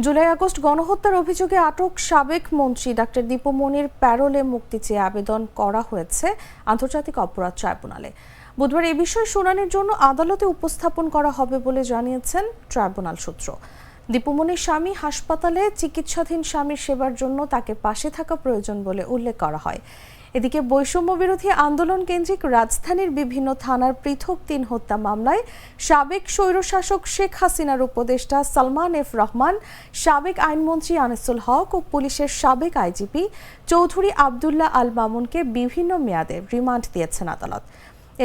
July August গণহত্যার অভিযোগে আটক সাবেক মন্ত্রী ডাক্তার দীপু মনির প্যারোলে মুক্তি চেয়ে আবেদন করা হয়েছে আন্তর্জাতিক অপরাধ ট্রাইব্যুনালে। বুধবার এই বিষয়ে শুনানির জন্য আদালতে উপস্থাপন করা হবে বলে জানিয়েছেন ট্রাইব্যুনাল সূত্র। দীপু মনির স্বামী হাসপাতালে চিকিৎসাধীন স্বামীর সেবার জন্য তাকে পাশে থাকা প্রয়োজন বলে উল্লেখ করা হয়। এদিকে বৈষম্য বিরোধী আন্দোলন কেন্দ্রিক রাজধানীর বিভিন্ন থানার পৃথক ৩ হত্যা মামলায় সাবেক স্বৈরশাসক শেখ হাসিনার উপদেষ্টা সালমান এফ রহমান, সাবেক আইনমন্ত্রী আনিসুল হক ও পুলিশের সাবেক আইজিপি চৌধুরী আবদুল্লাহ আল মামুনকে বিভিন্ন মেয়াদে রিমান্ড দিয়েছেন আদালত।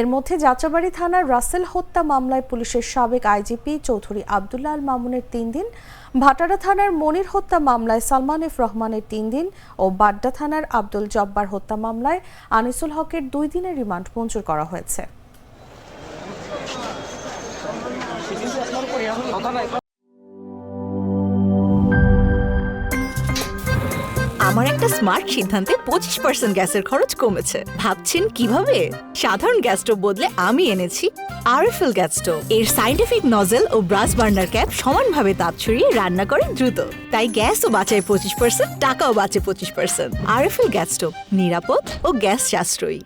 এর মধ্যে যাত্রাবাড়ী থানার রাসেল হত্যা মামলায় পুলিশের সাবেক আইজিপি চৌধুরী আবদুল্লাহ আল মামুনের 3 দিন, ভাটারা থানার মনির হত্যা মামলায় সালমান এফ রহমানের 3 দিন ও বাড্ডা থানার আব্দুল জব্বার হত্যা মামলায় আনিসুল হকের 2 দিনের রিমান্ড মঞ্জুর করা হয়েছে। আমার একটা স্মার্ট সিদ্ধান্তে 25% গ্যাসের খরচ কমেছে। ভাবছেন কিভাবে? সাধারণ গ্যাস স্টোভ বদলে আমি এনেছি আরএফএল গ্যাস স্টোভ। এর সাইন্টিফিক নজল ও ব্রাস বার্নার ক্যাপ সমানভাবে তাপ ছড়িয়ে রান্না করে দ্রুত, তাই গ্যাসও বাঁচায় 25%, টাকাও বাঁচে 25%। আরএফএল গ্যাস স্টোভ নিরাপদ ও গ্যাস সাশ্রয়ী।